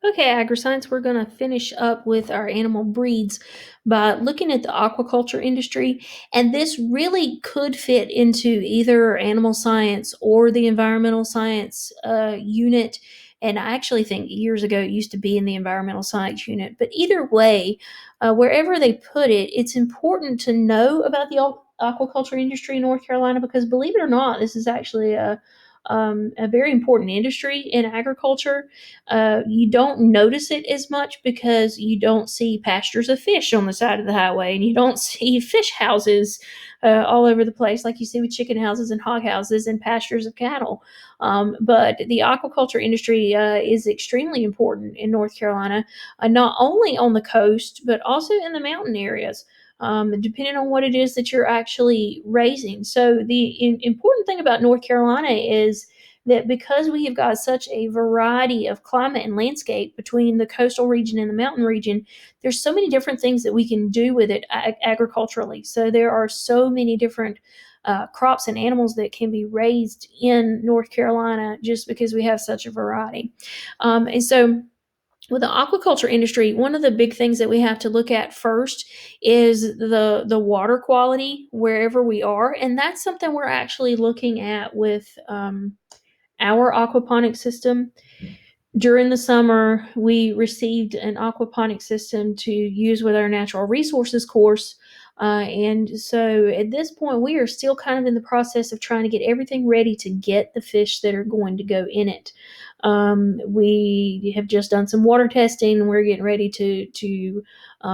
Okay, Agriscience, we're going to finish up with our animal breeds by looking at the aquaculture industry. And this really could fit into either animal science or the environmental science unit. And I actually think years ago it used to be in the environmental science unit. But either way, wherever they put it, it's important to know about the aquaculture industry in North Carolina because, believe it or not, this is actually a very important industry in agriculture. You don't notice it as much because you don't see pastures of fish on the side of the highway, and you don't see fish houses all over the place like you see with chicken houses and hog houses and pastures of cattle. But the aquaculture industry is extremely important in North Carolina, not only on the coast, but also in the mountain areas. Depending on what it is that you're actually raising. So, the important thing about North Carolina is that because we have got such a variety of climate and landscape between the coastal region and the mountain region, there's so many different things that we can do with it agriculturally. So there are so many different crops and animals that can be raised in North Carolina just because we have such a variety. And so with the aquaculture industry, one of the big things that we have to look at first is the water quality wherever we are, and that's something we're actually looking at with our aquaponic system. During the summer, we received an aquaponic system to use with our natural resources course. And so at this point, we are still kind of in the process of trying to get everything ready to get the fish that are going to go in it. We have just done some water testing, and we're getting ready to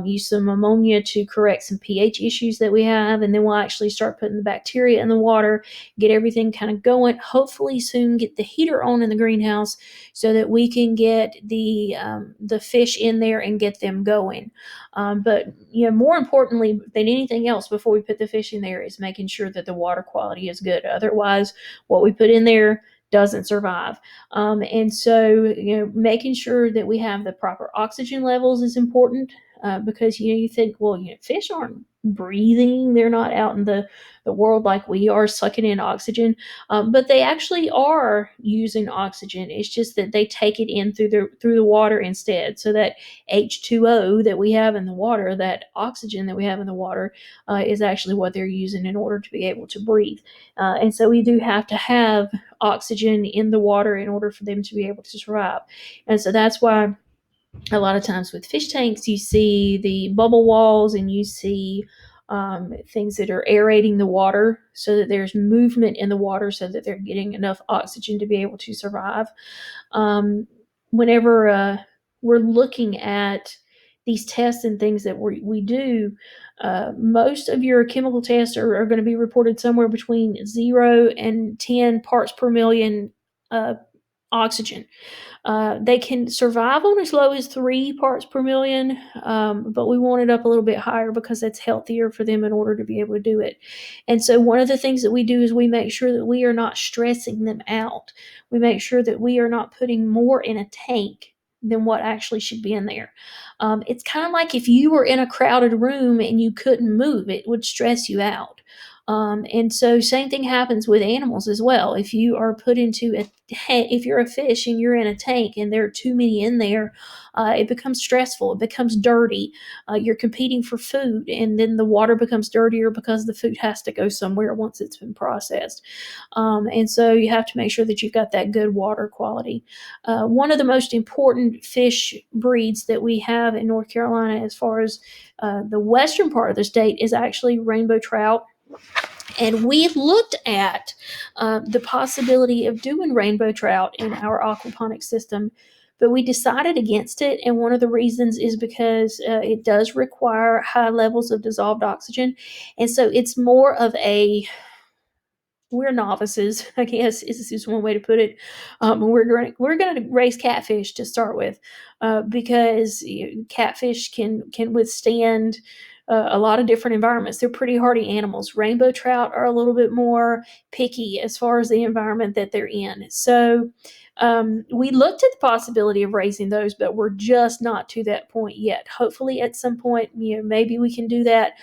use some ammonia to correct some pH issues that we have, and then we'll actually start putting the bacteria in the water, get everything kind of going. Hopefully, soon get the heater on in the greenhouse so that we can get the fish in there and get them going. But more importantly than anything else, before we put the fish in there, is making sure that the water quality is good. Otherwise, what we put in there doesn't survive. And so, making sure that we have the proper oxygen levels is important because you think, well, fish aren't breathing; they're not out in the world like we are sucking in oxygen, but they actually are using oxygen. It's just that they take it in through the water instead. So that H2O that we have in the water, that oxygen that we have in the water, is actually what they're using in order to be able to breathe. And so we do have to have oxygen in the water in order for them to be able to survive. And so that's why a lot of times with fish tanks, you see the bubble walls and you see things that are aerating the water so that there's movement in the water so that they're getting enough oxygen to be able to survive. Whenever we're looking at these tests and things that we do, most of your chemical tests are going to be reported somewhere between 0 and 10 parts per million uh, oxygen. They can survive on as low as 3 parts per million, but we want it up a little bit higher because that's healthier for them in order to be able to do it. And so, one of the things that we do is we make sure that we are not stressing them out. We make sure that we are not putting more in a tank than what actually should be in there. It's kind of like if you were in a crowded room and you couldn't move, it would stress you out. And so, same thing happens with animals as well. If you are put into if you're a fish and you're in a tank and there are too many in there, it becomes stressful. It becomes dirty. You're competing for food, and then the water becomes dirtier because the food has to go somewhere once it's been processed. And so, you have to make sure that you've got that good water quality. One of the most important fish breeds that we have in North Carolina, as far as the western part of the state, is actually rainbow trout. And we looked at the possibility of doing rainbow trout in our aquaponics system, but we decided against it. And one of the reasons is because it does require high levels of dissolved oxygen. And so it's more of a we're novices, I guess is one way to put it. We're going to raise catfish to start with, because catfish can withstand a lot of different environments. They're pretty hardy animals. Rainbow trout are a little bit more picky as far as the environment that they're in. So we looked at the possibility of raising those, but we're just not to that point yet. Hopefully, at some point, maybe we can do that.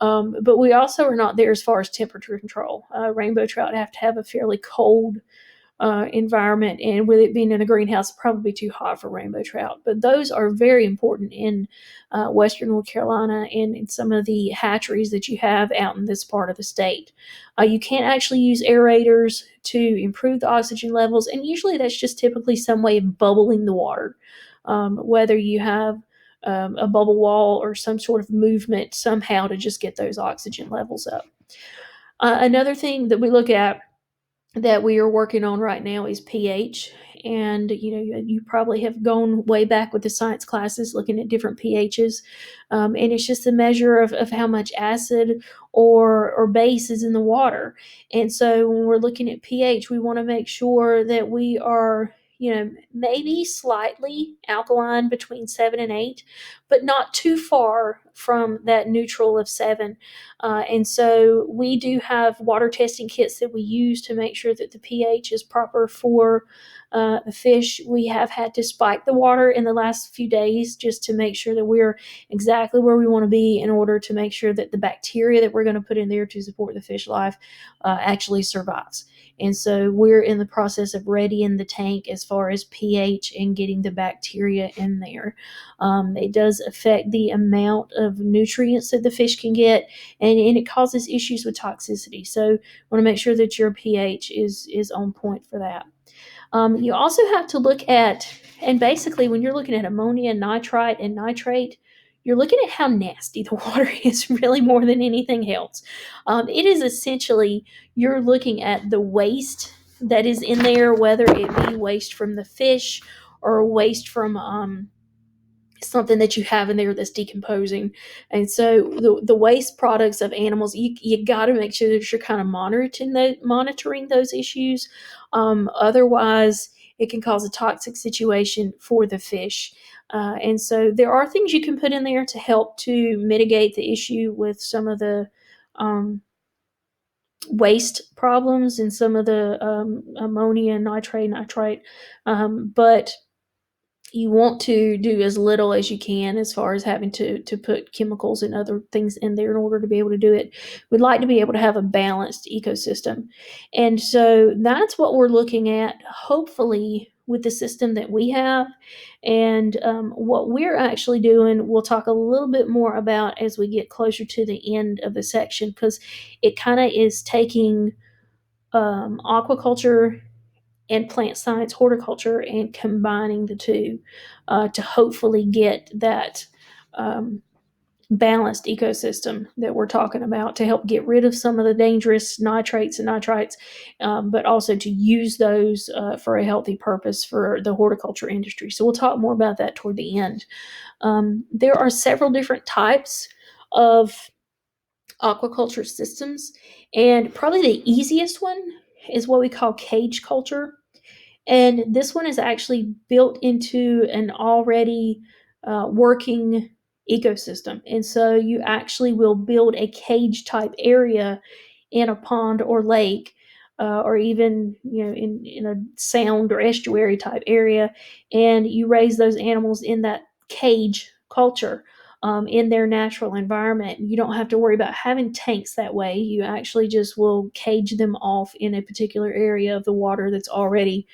But we also are not there as far as temperature control. Rainbow trout have to have a fairly cold environment, and with it being in a greenhouse, probably too hot for rainbow trout. But those are very important in western North Carolina and in some of the hatcheries that you have out in this part of the state. You can't actually use aerators to improve the oxygen levels, and usually that's just typically some way of bubbling the water, whether you have a bubble wall or some sort of movement somehow to just get those oxygen levels up. Another thing that we look at that we are working on right now is pH. And you probably have gone way back with the science classes looking at different pHs, and it's just a measure of how much acid or base is in the water. And so when we're looking at pH, we want to make sure that we are maybe slightly alkaline between 7 and 8, but not too far from that neutral of 7. And so we do have water testing kits that we use to make sure that the pH is proper for the fish. We have had to spike the water in the last few days just to make sure that we're exactly where we want to be in order to make sure that the bacteria that we're going to put in there to support the fish life actually survives. And so we're in the process of readying the tank as far as pH and getting the bacteria in there. It does affect the amount of nutrients that the fish can get, and it causes issues with toxicity. So want to make sure that your pH is on point for that. You also have to look at, and basically when you're looking at ammonia, nitrite, and nitrate, you're looking at how nasty the water is really more than anything else. It is essentially, you're looking at the waste that is in there, whether it be waste from the fish or waste from something that you have in there that's decomposing. And so the waste products of animals, you got to make sure that you're kind of monitoring those issues. Otherwise, it can cause a toxic situation for the fish. And so there are things you can put in there to help to mitigate the issue with some of the waste problems and some of the ammonia, nitrite. But you want to do as little as you can as far as having to put chemicals and other things in there in order to be able to do it. We'd like to be able to have a balanced ecosystem. And so that's what we're looking at, hopefully, with the system that we have. And what we're actually doing, we'll talk a little bit more about as we get closer to the end of the section, because it kind of is taking aquaculture and plant science horticulture and combining the two to hopefully get that balanced ecosystem that we're talking about, to help get rid of some of the dangerous nitrates and nitrites, but also to use those for a healthy purpose for the horticulture industry. So we'll talk more about that toward the end. There are several different types of aquaculture systems, and probably the easiest one is what we call cage culture. And this one is actually built into an already working ecosystem. And so you actually will build a cage type area in a pond or lake, or even in a sound or estuary type area, and you raise those animals in that cage culture. In their natural environment, you don't have to worry about having tanks that way. You actually just will cage them off in a particular area of the water that's already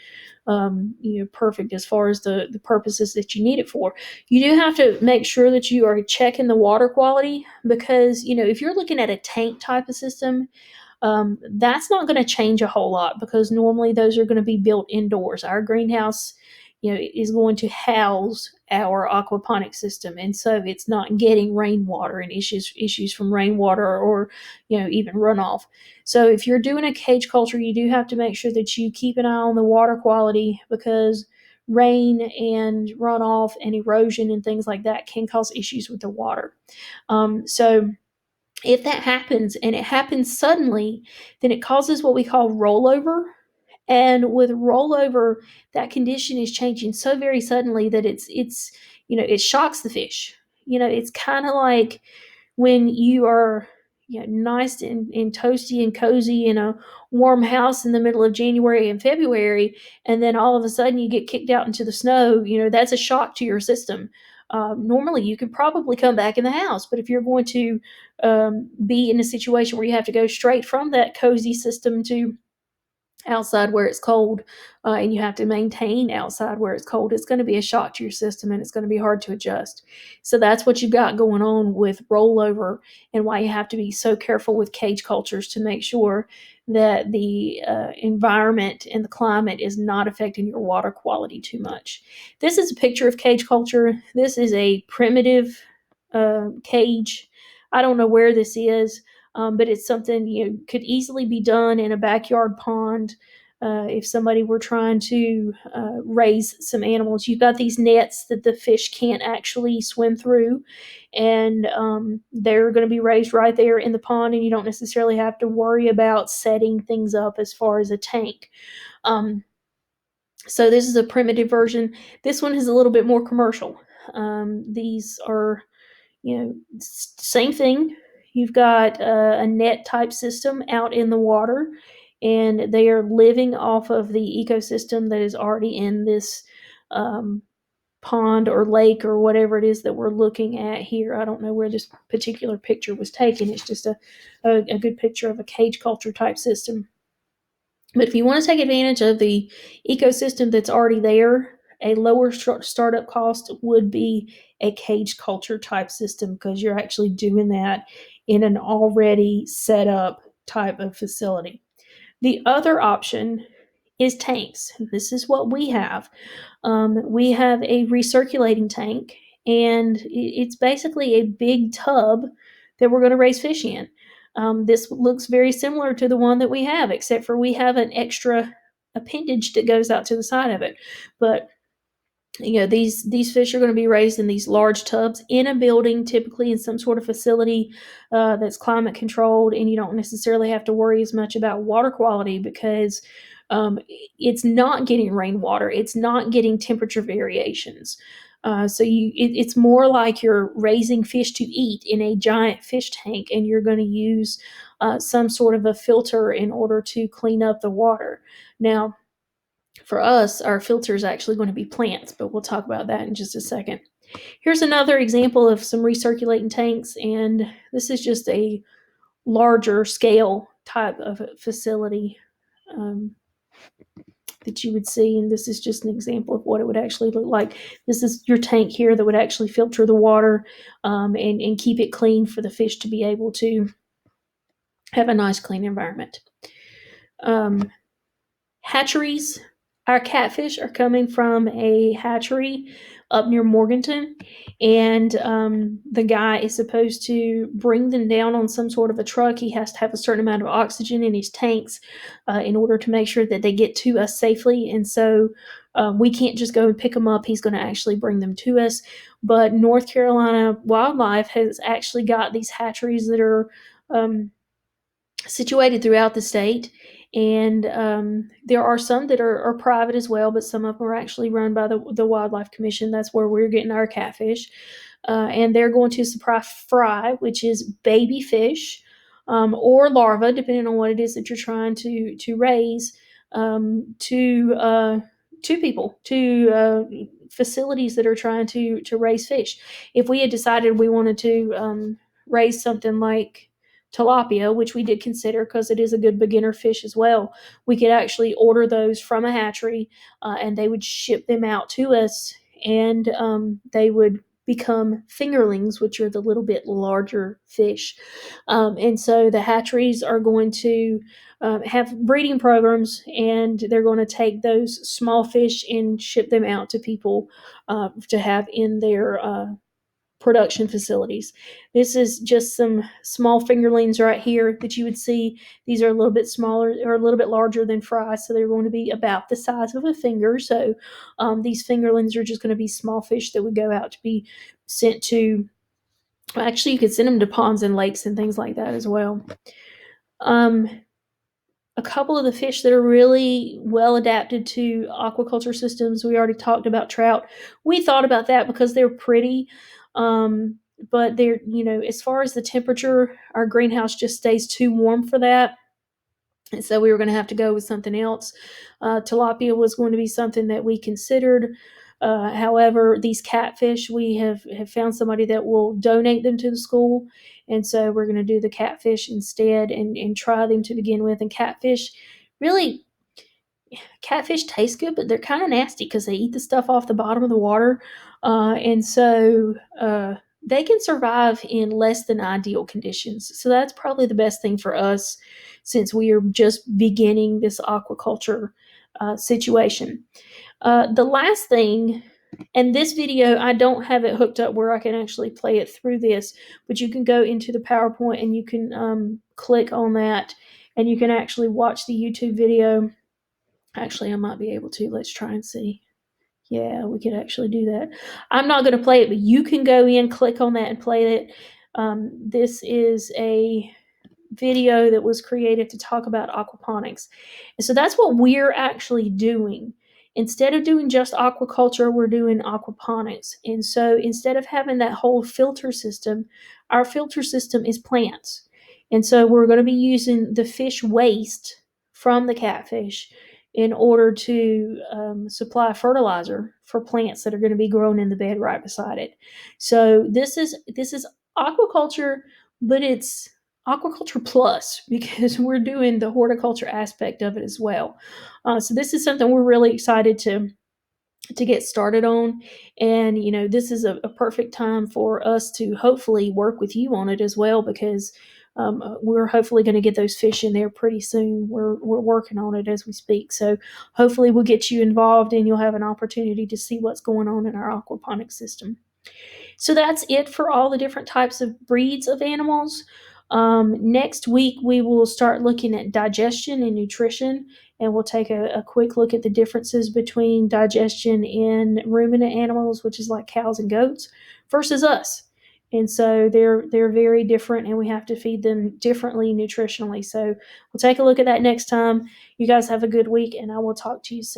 perfect as far as the purposes that you need it for. You do have to make sure that you are checking the water quality, because if you're looking at a tank type of system, that's not going to change a whole lot, because normally those are going to be built indoors. Our greenhouse, is going to house our aquaponic system, and so it's not getting rainwater and issues from rainwater or even runoff. So if you're doing a cage culture, you do have to make sure that you keep an eye on the water quality, because rain and runoff and erosion and things like that can cause issues with the water. So if that happens, and it happens suddenly, then it causes what we call rollover. And with rollover, that condition is changing so very suddenly that it shocks the fish. It's kind of like when you are nice and toasty and cozy in a warm house in the middle of January and February, and then all of a sudden you get kicked out into the snow. That's a shock to your system. Normally you could probably come back in the house, but if you're going to be in a situation where you have to go straight from that cozy system to outside where it's cold, and you have to maintain outside where it's cold, it's going to be a shock to your system and it's going to be hard to adjust. So that's what you've got going on with rollover, and why you have to be so careful with cage cultures to make sure that the environment and the climate is not affecting your water quality too much. This is a picture of cage culture. This is a primitive cage. I don't know where this is, but it's something could easily be done in a backyard pond. If somebody were trying to raise some animals, you've got these nets that the fish can't actually swim through, and they're going to be raised right there in the pond, and you don't necessarily have to worry about setting things up as far as a tank. Um, so this is a primitive version. This one is a little bit more commercial. These are, same thing. You've got a net type system out in the water, and they are living off of the ecosystem that is already in this um, pond or lake or whatever it is that we're looking at here. I don't know where this particular picture was taken. It's just a good picture of a cage culture type system. But if you want to take advantage of the ecosystem that's already there, a lower startup cost would be a cage culture type system, because you're actually doing that in an already set up type of facility. The other option is tanks. This is what we have. We have a recirculating tank, and it's basically a big tub that we're going to raise fish in. This looks very similar to the one that we have, except for we have an extra appendage that goes out to the side of it. But these fish are going to be raised in these large tubs in a building, typically in some sort of facility that's climate controlled, and you don't necessarily have to worry as much about water quality, because it's not getting rainwater, it's not getting temperature variations. It's more like you're raising fish to eat in a giant fish tank, and you're going to use some sort of a filter in order to clean up the water. Now, for us, our filter is actually going to be plants, but we'll talk about that in just a second. Here's another example of some recirculating tanks, and this is just a larger scale type of facility um, that you would see. And this is just an example of what it would actually look like. This is your tank here that would actually filter the water, and keep it clean for the fish to be able to have a nice, clean environment. Um, Hatcheries. Our catfish are coming from a hatchery up near Morganton, and the guy is supposed to bring them down on some sort of a truck. He has to have a certain amount of oxygen in his tanks in order to make sure that they get to us safely. And so we can't just go and pick them up. He's going to actually bring them to us. But North Carolina Wildlife has actually got these hatcheries that are situated throughout the state. And there are some that are private as well, but some of them are actually run by the Wildlife Commission. That's where we're getting our catfish. And they're going to supply fry, which is baby fish, or larva, depending on what it is that you're trying to raise, to people, to facilities that are trying to raise fish. If we had decided we wanted to raise something like tilapia, which we did consider because it is a good beginner fish as well, we could actually order those from a hatchery, and they would ship them out to us, and they would become fingerlings, which are the little bit larger fish. And so the hatcheries are going to have breeding programs, and they're going to take those small fish and ship them out to people to have in their production facilities. This is just some small fingerlings right here that you would see. These are a little bit smaller or a little bit larger than fry, so they're going to be about the size of a finger. So these fingerlings are just going to be small fish that would go out to be sent to. Actually, you could send them to ponds and lakes and things like that as well. Um, a couple of the fish that are really well adapted to aquaculture systems. We already talked about trout. We thought about that because they're pretty. Um, but they're, as far as the temperature, our greenhouse just stays too warm for that. And so we were going to have to go with something else. Tilapia was going to be something that we considered. However, these catfish, we have found somebody that will donate them to the school. And so we're going to do the catfish instead, and try them to begin with. And catfish, really, catfish taste good, but they're kind of nasty because they eat the stuff off the bottom of the water. And so they can survive in less than ideal conditions. So that's probably the best thing for us since we are just beginning this aquaculture situation. The last thing, and this video, I don't have it hooked up where I can actually play it through this, but you can go into the PowerPoint and you can click on that and you can actually watch the YouTube video. Actually, I might be able to. Let's try and see. Yeah, we could actually do that. I'm not going to play it, but you can go in, click on that, and play it. This is a video that was created to talk about aquaponics. And so that's what we're actually doing. Instead of doing just aquaculture, we're doing aquaponics. And so instead of having that whole filter system, our filter system is plants. And so we're going to be using the fish waste from the catfish in order to supply fertilizer for plants that are going to be grown in the bed right beside it. So this is aquaculture, but it's aquaculture plus because we're doing the horticulture aspect of it as well. So this is something we're really excited to get started on, and this is a perfect time for us to hopefully work with you on it as well because we're hopefully going to get those fish in there pretty soon. We're working on it as we speak, so hopefully we'll get you involved and you'll have an opportunity to see what's going on in our aquaponic system. So that's it for all the different types of breeds of animals. Next week, we will start looking at digestion and nutrition, and we'll take a quick look at the differences between digestion in ruminant animals, which is like cows and goats, versus us. And so they're very different, and we have to feed them differently nutritionally. So we'll take a look at that next time. You guys have a good week, and I will talk to you soon.